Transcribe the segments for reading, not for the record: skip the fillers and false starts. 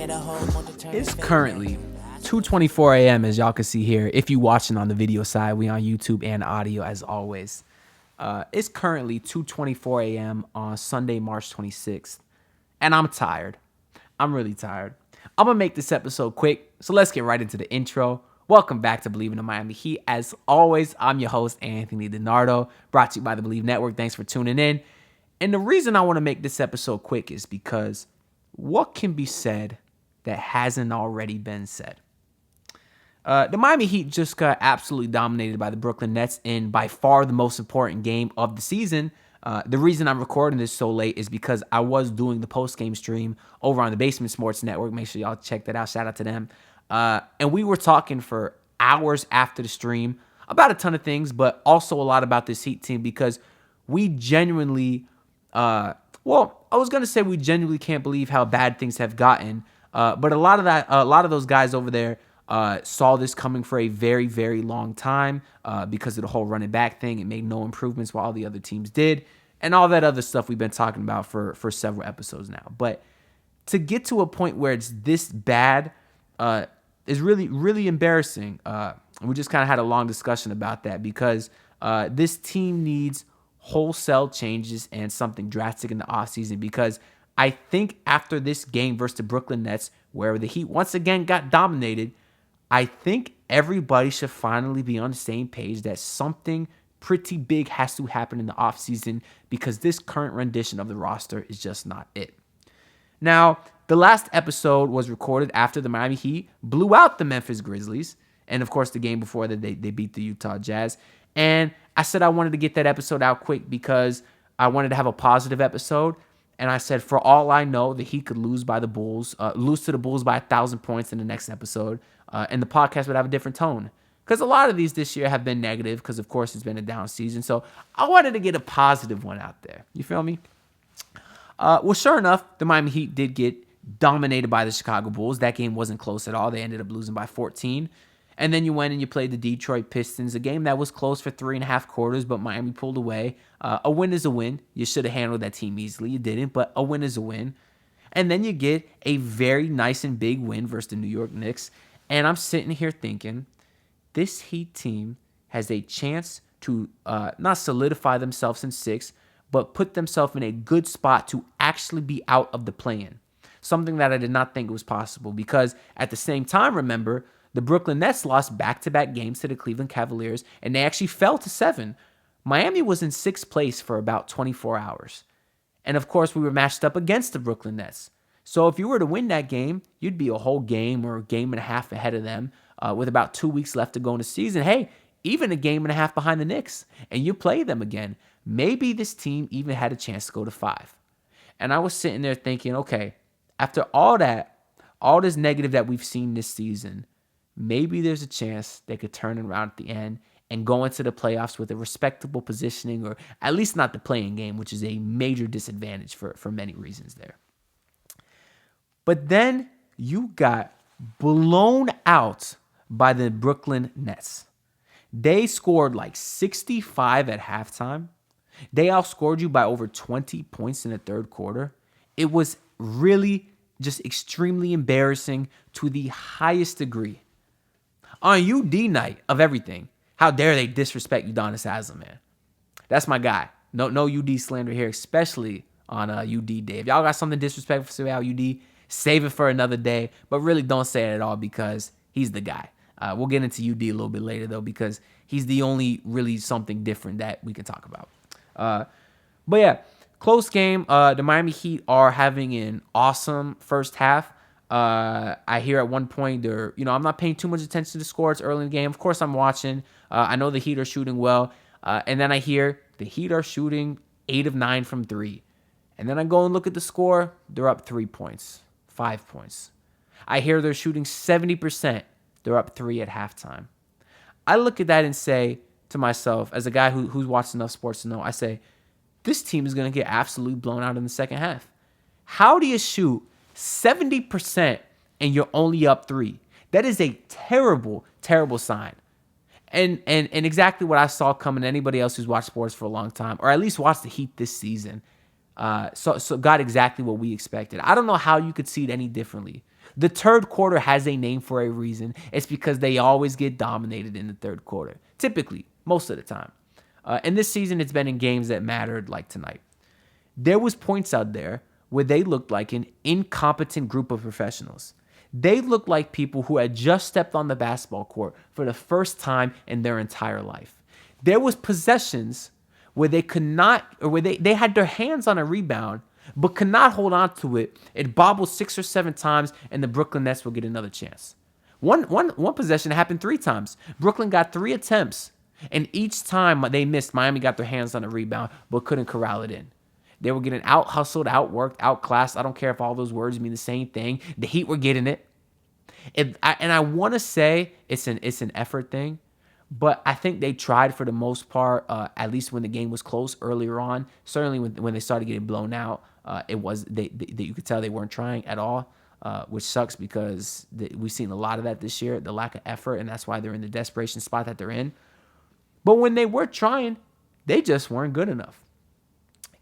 It's currently 2:24 a.m. as y'all can see here. If you watching on the video side, we on YouTube and audio as always. It's currently 2:24 a.m. on Sunday, March 26th, and I'm tired. I'm really tired. I'm gonna make this episode quick, so let's get right into the intro. Welcome back to Believe in the Miami Heat. As always, I'm your host, Anthony DiNardo, brought to you by the Believe Network. Thanks for tuning in. And the reason I want to make this episode quick is because what can be said that hasn't already been said? The Miami Heat just got absolutely dominated by the Brooklyn Nets in by far the most important game of the season. The reason I'm recording this so late is because I was doing the post-game stream over on the Basement Sports Network. Make sure y'all check that out. Shout out to them. And we were talking for hours after the stream about a ton of things, but also a lot about this Heat team because we genuinely, I was going to say we genuinely can't believe how bad things have gotten. But a lot of those guys over there saw this coming for a very, very long time because of the whole running back thing. It made no improvements while all the other teams did, and all that other stuff we've been talking about for several episodes now. But to get to a point where it's this bad is really, really embarrassing. We just kind of had a long discussion about that because this team needs wholesale changes and something drastic in the offseason because I think after this game versus the Brooklyn Nets, where the Heat once again got dominated, I think everybody should finally be on the same page that something pretty big has to happen in the offseason because this current rendition of the roster is just not it. Now, the last episode was recorded after the Miami Heat blew out the Memphis Grizzlies, and of course the game before that they beat the Utah Jazz. And I said I wanted to get that episode out quick because I wanted to have a positive episode. And I said, for all I know, the Heat could lose to the Bulls by 1,000 points in the next episode, and the podcast would have a different tone. Because a lot of these this year have been negative because, of course, it's been a down season. So I wanted to get a positive one out there. You feel me? Well, sure enough, the Miami Heat did get dominated by the Chicago Bulls. That game wasn't close at all. They ended up losing by 14. And then you went and you played the Detroit Pistons, a game that was close for 3.5 quarters, but Miami pulled away. A win is a win. You should have handled that team easily. You didn't, but a win is a win. And then you get a very nice and big win versus the New York Knicks. And I'm sitting here thinking, this Heat team has a chance to not solidify themselves in 6, but put themselves in a good spot to actually be out of the play-in. Something that I did not think was possible because at the same time, remember, the Brooklyn Nets lost back-to-back games to the Cleveland Cavaliers, and they actually fell to 7. Miami was in 6th place for about 24 hours. And, of course, we were matched up against the Brooklyn Nets. So if you were to win that game, you'd be a whole game or a game and a half ahead of them with about 2 weeks left to go in the season. Hey, even a game and a half behind the Knicks, and you play them again. Maybe this team even had a chance to go to 5. And I was sitting there thinking, okay, after all this negative that we've seen this season, maybe there's a chance they could turn it around at the end and go into the playoffs with a respectable positioning, or at least not the play-in game, which is a major disadvantage for many reasons there. But then you got blown out by the Brooklyn Nets. They scored like 65 at halftime. They outscored you by over 20 points in the third quarter. It was really just extremely embarrassing to the highest degree. On UD night of everything, how dare they disrespect Udonis Haslem, man? That's my guy. No UD slander here, especially on UD day. If y'all got something disrespectful to say about UD, save it for another day, but really don't say it at all because he's the guy. We'll get into UD a little bit later, though, because he's the only really something different that we can talk about. But yeah, close game. The Miami Heat are having an awesome first half. I hear at one point I'm not paying too much attention to the score. It's early in the game. Of course, I'm watching. I know the Heat are shooting well. And then I hear the Heat are shooting 8 of 9 from 3. And then I go and look at the score. They're up 3 points, 5 points. I hear they're shooting 70%. They're up 3 at halftime. I look at that and say to myself, as a guy who's watched enough sports to know, I say, this team is going to get absolutely blown out in the second half. How do you shoot 70% and you're only up 3? That is a terrible, terrible sign. And exactly what I saw coming to anybody else who's watched sports for a long time, or at least watched the Heat this season. So got exactly what we expected. I don't know how you could see it any differently. The third quarter has a name for a reason. It's because they always get dominated in the third quarter, typically, most of the time. And this season, it's been in games that mattered, like tonight. There was points out there where they looked like an incompetent group of professionals. They looked like people who had just stepped on the basketball court for the first time in their entire life. There was possessions where they could not, or where they had their hands on a rebound, but could not hold on to it. It bobbled 6 or 7 times, and the Brooklyn Nets will get another chance. One possession happened 3 times. Brooklyn got 3 attempts, and each time they missed, Miami got their hands on a rebound, but couldn't corral it in. They were getting out-hustled, outworked, outclassed. I don't care if all those words mean the same thing. The Heat were getting it. And I want to say it's an effort thing, but I think they tried for the most part, at least when the game was close earlier on. Certainly when they started getting blown out, it was you could tell they weren't trying at all, which sucks because we've seen a lot of that this year, the lack of effort, and that's why they're in the desperation spot that they're in. But when they were trying, they just weren't good enough.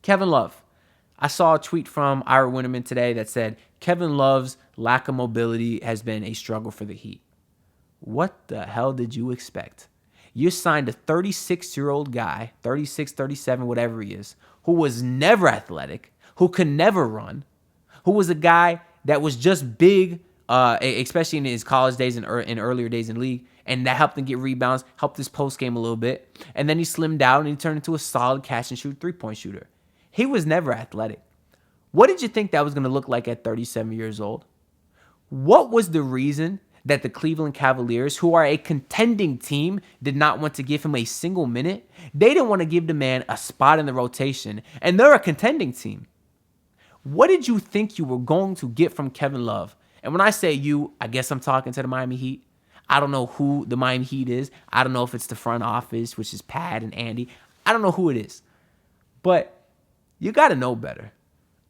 Kevin Love. I saw a tweet from Ira Winterman today that said, Kevin Love's lack of mobility has been a struggle for the Heat. What the hell did you expect? You signed a 36-year-old guy, 36, 37, whatever he is, who was never athletic, who could never run, who was a guy that was just big, especially in his college days and in earlier days in league, and that helped him get rebounds, helped his post game a little bit, and then he slimmed down and he turned into a solid catch-and-shoot three-point shooter. He was never athletic. What did you think that was going to look like at 37 years old? What was the reason that the Cleveland Cavaliers, who are a contending team, did not want to give him a single minute? They didn't want to give the man a spot in the rotation, and they're a contending team. What did you think you were going to get from Kevin Love? And when I say you, I guess I'm talking to the Miami Heat. I don't know who the Miami Heat is. I don't know if it's the front office, which is Pat and Andy. I don't know who it is. But you got to know better.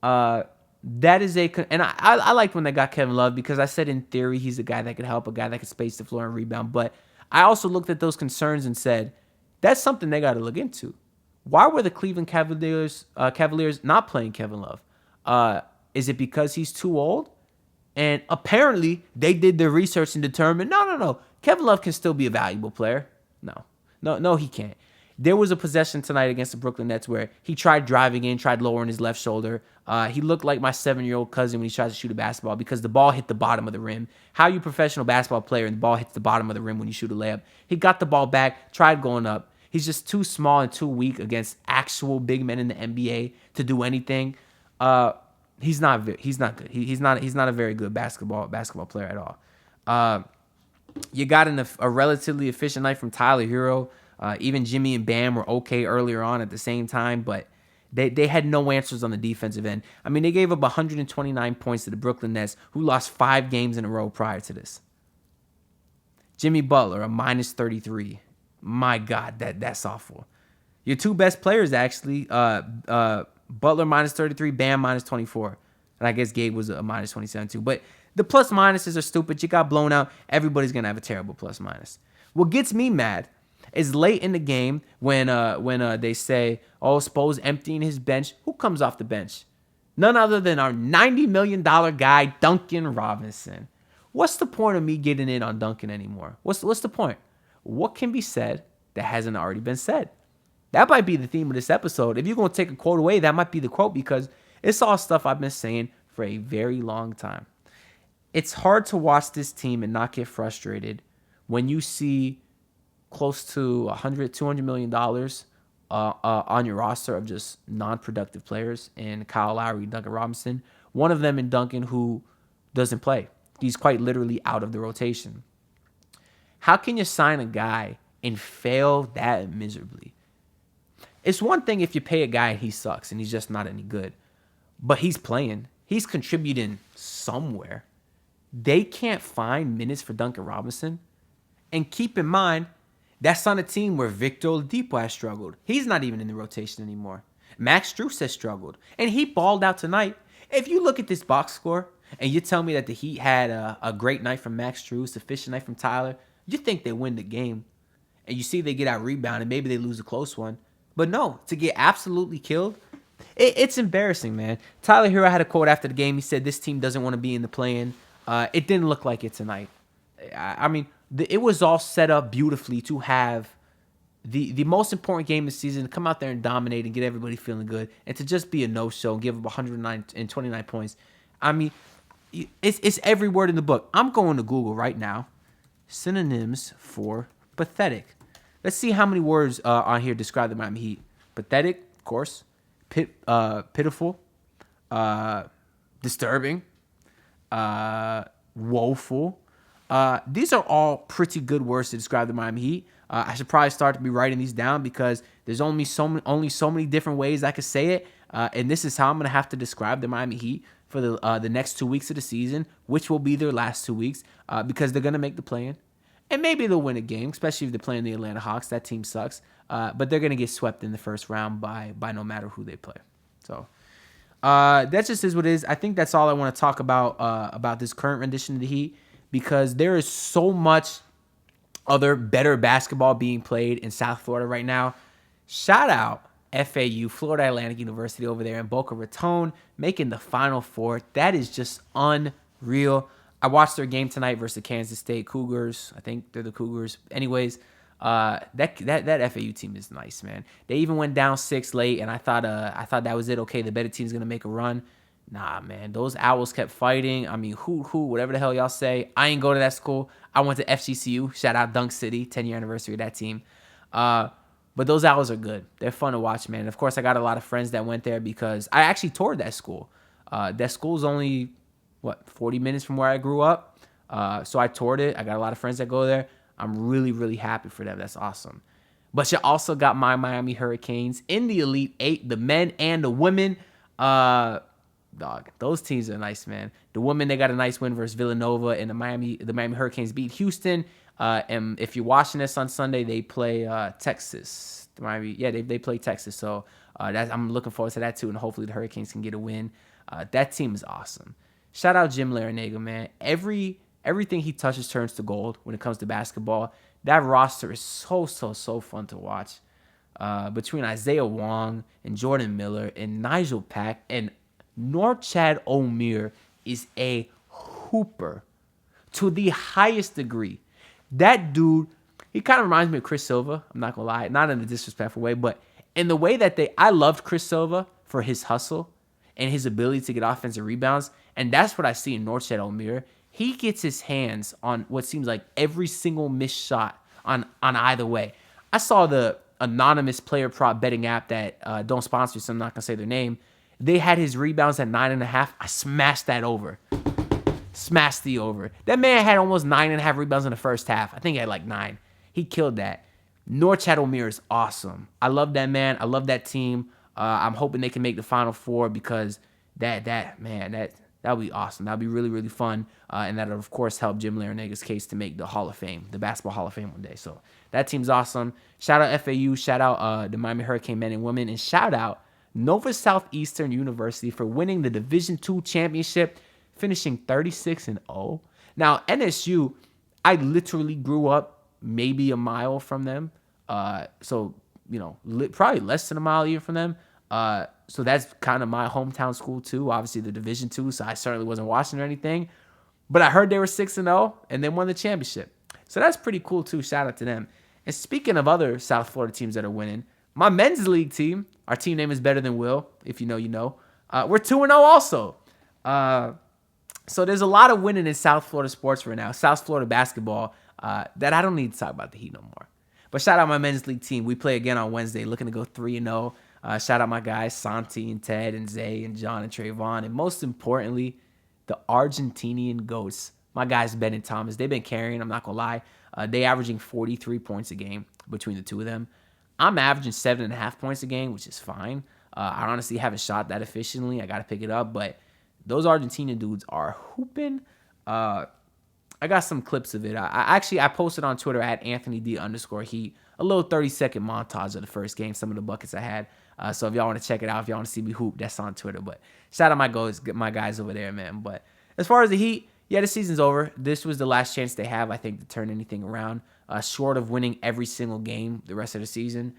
That is and I liked when they got Kevin Love because I said in theory he's a guy that could help, a guy that could space the floor and rebound. But I also looked at those concerns and said, that's something they got to look into. Why were the Cleveland Cavaliers not playing Kevin Love? Is it because he's too old? And apparently they did their research and determined, no. Kevin Love can still be a valuable player. No, he can't. There was a possession tonight against the Brooklyn Nets where he tried driving in, tried lowering his left shoulder. He looked like my 7-year-old cousin when he tries to shoot a basketball because the ball hit the bottom of the rim. How are you a professional basketball player and the ball hits the bottom of the rim when you shoot a layup? He got the ball back, tried going up. He's just too small and too weak against actual big men in the NBA to do anything. He's not good. He's not a very good basketball player at all. You got a relatively efficient night from Tyler Herro. Even Jimmy and Bam were okay earlier on at the same time, but they had no answers on the defensive end. I mean, they gave up 129 points to the Brooklyn Nets, who lost 5 games in a row prior to this. Jimmy Butler, a minus 33. My God, that's awful. Your 2 best players, actually, Butler minus 33, Bam minus 24. And I guess Gabe was a minus 27 too. But the plus minuses are stupid. You got blown out. Everybody's going to have a terrible plus minus. What gets me mad is late in the game when they say, oh, Spo's emptying his bench. Who comes off the bench? None other than our $90 million guy, Duncan Robinson. What's the point of me getting in on Duncan anymore? What's the point? What can be said that hasn't already been said? That might be the theme of this episode. If you're going to take a quote away, that might be the quote because it's all stuff I've been saying for a very long time. It's hard to watch this team and not get frustrated when you see close to $100, $200 million on your roster of just non-productive players in Kyle Lowry, Duncan Robinson. One of them in Duncan who doesn't play. He's quite literally out of the rotation. How can you sign a guy and fail that miserably? It's one thing if you pay a guy and he sucks and he's just not any good. But he's playing. He's contributing somewhere. They can't find minutes for Duncan Robinson. And keep in mind, that's on a team where Victor Oladipo has struggled. He's not even in the rotation anymore. Max Strus has struggled. And he balled out tonight. If you look at this box score and you tell me that the Heat had a great night from Max Strus, a efficient night from Tyler, you think they win the game. And you see they get out rebounded. Maybe they lose a close one. But no, to get absolutely killed, it's embarrassing, man. Tyler Herro had a quote after the game. He said this team doesn't want to be in the play-in. It didn't look like it tonight. I mean, it was all set up beautifully to have the most important game of the season, to come out there and dominate and get everybody feeling good, and to just be a no-show and give up 129 points. I mean, it's every word in the book. I'm going to Google right now. Synonyms for pathetic. Let's see how many words on here describe the Miami Heat. Pathetic, of course. Pitiful. Disturbing. Woeful. These are all pretty good words to describe the Miami Heat. I should probably start to be writing these down because there's only so many different ways I could say it. And this is how I'm gonna have to describe the Miami Heat for the next 2 weeks of the season, which will be their last 2 weeks, because they're gonna make the play-in, and maybe they'll win a game, especially if they're playing the Atlanta Hawks. That team sucks, but they're gonna get swept in the first round by no matter who they play. So that just is what it is. I think that's all I want to talk about this current rendition of the Heat, because there is so much other better basketball being played in South Florida right now. Shout out FAU, Florida Atlantic University over there in Boca Raton, making the Final Four. That is just unreal. I watched their game tonight versus the Kansas State Cougars. I think they're the Cougars. Anyways, that FAU team is nice, man. They even went down 6 late, and I thought that was it. Okay, the better team's gonna make a run. Nah, man, those Owls kept fighting. I mean, whatever the hell y'all say. I ain't go to that school. I went to FGCU. Shout out Dunk City, 10-year anniversary of that team. But those Owls are good. They're fun to watch, man. Of course, I got a lot of friends that went there because I actually toured that school. That school's only, 40 minutes from where I grew up. So I toured it. I got a lot of friends that go there. I'm really, really happy for them. That's awesome. But you also got my Miami Hurricanes in the Elite Eight, the men and the women. Dog, those teams are nice, man. The women, they got a nice win versus Villanova, and the Miami Hurricanes beat Houston. And if you're watching this on Sunday, they play Texas. They play Texas. So I'm looking forward to that too, and hopefully the Hurricanes can get a win. That team is awesome. Shout out Jim Larinaga, man. Everything he touches turns to gold when it comes to basketball. That roster is so fun to watch. Between Isaiah Wong and Jordan Miller and Nigel Pack and Norchad Omier is a hooper to the highest degree. That dude, he kind of reminds me of Chris Silva. I'm not going to lie. Not in a disrespectful way, but in the way that I loved Chris Silva for his hustle and his ability to get offensive rebounds. And that's what I see in Norchad Omier. He gets his hands on what seems like every single missed shot on either way. I saw the anonymous player prop betting app that don't sponsor, so I'm not going to say their name. They had his rebounds at 9.5. I smashed that over. Smashed the over. That man had almost 9.5 rebounds in the first half. I think he had like 9. He killed that. Norchad Omier is awesome. I love that man. I love that team. I'm hoping they can make the Final Four because that'll be awesome. That'll be really, really fun. And that'll, of course, help Jim Larinaga's case to make the Hall of Fame, the Basketball Hall of Fame one day. So that team's awesome. Shout out FAU. Shout out the Miami Hurricane men and women. And shout out Nova Southeastern University for winning the Division II championship, finishing 36-0. Now, NSU, I literally grew up maybe a mile from them. So, probably less than a mile even from them. So that's kind of my hometown school too. Obviously the Division II, so I certainly wasn't watching or anything. But I heard they were 6-0 and then won the championship. So that's pretty cool too. Shout out to them. And speaking of other South Florida teams that are winning, my men's league team, our team name is Better Than Will. If you know, you know. We're 2-0 also. So there's a lot of winning in South Florida sports right now. South Florida basketball that I don't need to talk about the Heat no more. But shout out my men's league team. We play again on Wednesday, looking to go 3-0. Shout out my guys, Santi and Ted and Zay and John and Trayvon. And most importantly, the Argentinian ghosts. My guys, Ben and Thomas, they've been carrying, I'm not going to lie. They averaging 43 points a game between the two of them. I'm averaging 7.5 points a game, which is fine. I honestly haven't shot that efficiently. I got to pick it up. But those Argentinian dudes are hooping. I got some clips of it. I posted on Twitter at @AnthonyD_Heat a little 30-second montage of the first game, some of the buckets I had. So if y'all want to check it out, if y'all want to see me hoop, that's on Twitter. But shout out my guys over there, man. But as far as the Heat, yeah, the season's over. This was the last chance they have, I think, to turn anything around. Short of winning every single game the rest of the season,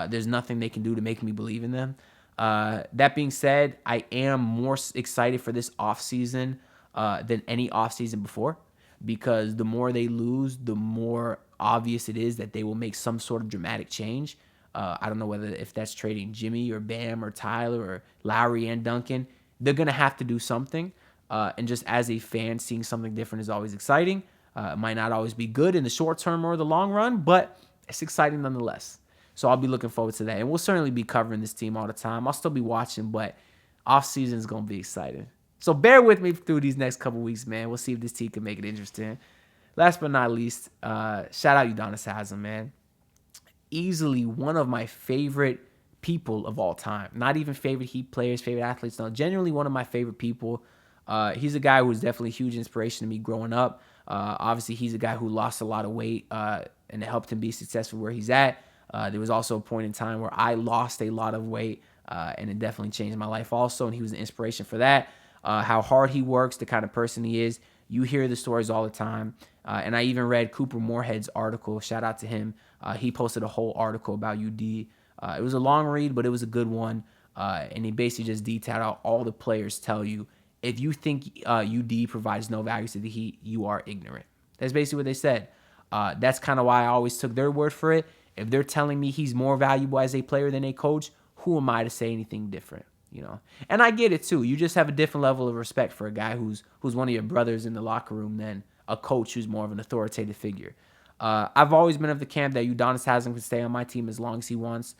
there's nothing they can do to make me believe in them. That being said, I am more excited for this offseason than any offseason before, because the more they lose, the more obvious it is that they will make some sort of dramatic change. I don't know if that's trading Jimmy or Bam or Tyler or Lowry and Duncan. They're going to have to do something. And just as a fan, seeing something different is always exciting. It might not always be good in the short term or the long run, but it's exciting nonetheless. So I'll be looking forward to that. And we'll certainly be covering this team all the time. I'll still be watching, but offseason is going to be exciting. So bear with me through these next couple weeks, man. We'll see if this team can make it interesting. Last but not least, shout out Udonis Haslem, man. Easily one of my favorite people of all time. Not even favorite Heat players, favorite athletes. No, genuinely one of my favorite people. He's a guy who was definitely a huge inspiration to me growing up. Obviously, he's a guy who lost a lot of weight, and it helped him be successful where he's at. There was also a point in time where I lost a lot of weight, and it definitely changed my life also, and he was an inspiration for that. How hard he works, the kind of person he is. You hear the stories all the time. And I even read Cooper Moorhead's article. Shout out to him. He posted a whole article about UD. It was a long read, but it was a good one. And he basically just detailed out all the players tell you, if you think UD provides no value to the Heat, you are ignorant. That's basically what they said. That's kind of why I always took their word for it. If they're telling me he's more valuable as a player than a coach, who am I to say anything different? You know, and I get it too. You just have a different level of respect for a guy who's one of your brothers in the locker room than a coach who's more of an authoritative figure. I've always been of the camp that Udonis Haslem can stay on my team as long as he wants.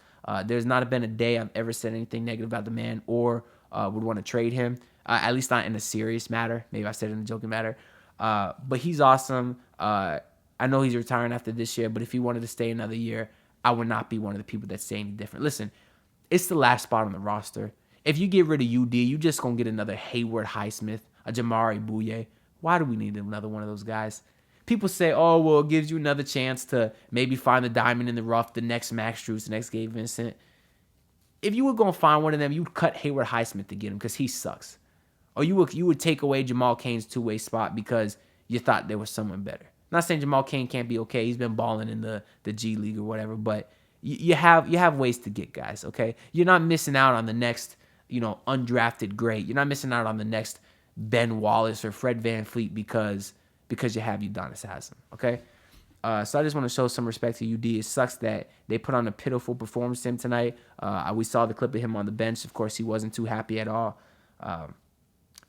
There's not been a day I've ever said anything negative about the man or would want to trade him. At least not in a serious matter. Maybe I said it in a joking matter. But he's awesome. I know he's retiring after this year, but if he wanted to stay another year, I would not be one of the people that say any different. Listen, it's the last spot on the roster. If you get rid of UD, you just going to get another Hayward Highsmith, a Jamari Bouye. Why do we need another one of those guys? People say, oh, well, it gives you another chance to maybe find the diamond in the rough, the next Max Strus, the next Gabe Vincent. If you were going to find one of them, you would cut Hayward Highsmith to get him because he sucks. Or you would take away Jamal Cain's two-way spot because you thought there was someone better. I'm not saying Jamal Cain can't be okay. He's been balling in the G League or whatever, but you have ways to get guys, okay? You're not missing out on the next, undrafted great. You're not missing out on the next Ben Wallace or Fred VanVleet because you have Udonis Haslem, okay? So I just want to show some respect to UD. It sucks that they put on a pitiful performance to him tonight. We saw the clip of him on the bench. Of course, he wasn't too happy at all.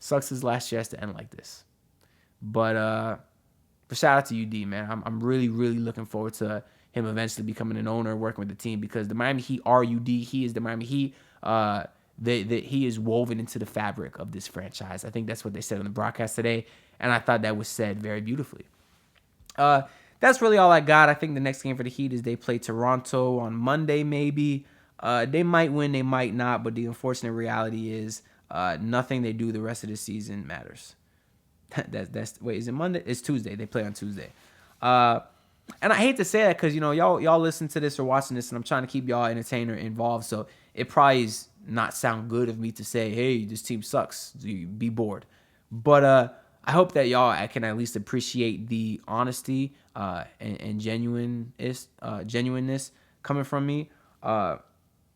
Sucks his last year has to end like this. But shout out to UD, man. I'm really, really looking forward to him eventually becoming an owner, working with the team, because the Miami Heat are UD. He is the Miami Heat. He is woven into the fabric of this franchise. I think that's what they said on the broadcast today, and I thought that was said very beautifully. That's really all I got. I think the next game for the Heat is they play Toronto on Monday, maybe. They might win, they might not, but the unfortunate reality is nothing they do the rest of the season matters. Wait, is it Monday? It's Tuesday. They play on Tuesday. And I hate to say that because, y'all listen to this or watching this, and I'm trying to keep y'all entertained or involved, so it probably is not sound good of me to say, hey, this team sucks. Be bored. But I hope that y'all can at least appreciate the honesty and genuineness coming from me,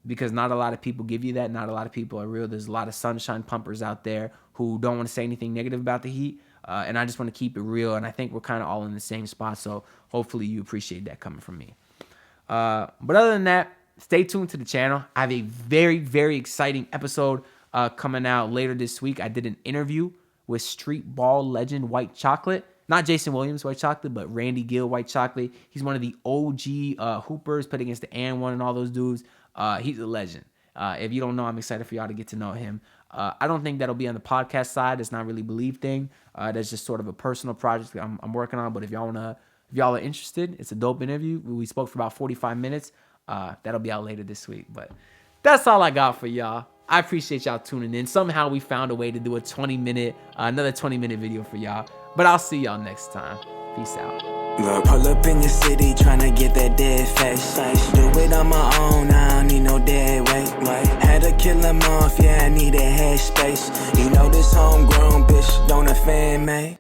because not a lot of people give you that. Not a lot of people are real. There's a lot of sunshine pumpers out there who don't want to say anything negative about the Heat, and I just want to keep it real, and I think we're kind of all in the same spot, so hopefully you appreciate that coming from me. But other than that, stay tuned to the channel. I have a very, very exciting episode coming out later this week. I did an interview with street ball legend White Chocolate. Not Jason Williams White Chocolate, but Randy Gill White Chocolate. He's one of the OG hoopers, played against the And1 and all those dudes. He's a legend. If you don't know, I'm excited for y'all to get to know him. I don't think that'll be on the podcast side. It's not really a Believe thing. That's just sort of a personal project I'm working on. But if y'all are interested, it's a dope interview. We spoke for about 45 minutes. That'll be out later this week. But that's all I got for y'all. I appreciate y'all tuning in. Somehow we found a way to do another 20-minute video for y'all. But I'll see y'all next time. Peace out. Look, pull up in your city, tryna get that dead face. Do it on my own, I don't need no dead weight. Had to kill him off, yeah, I need a head space. You know this homegrown bitch don't offend me.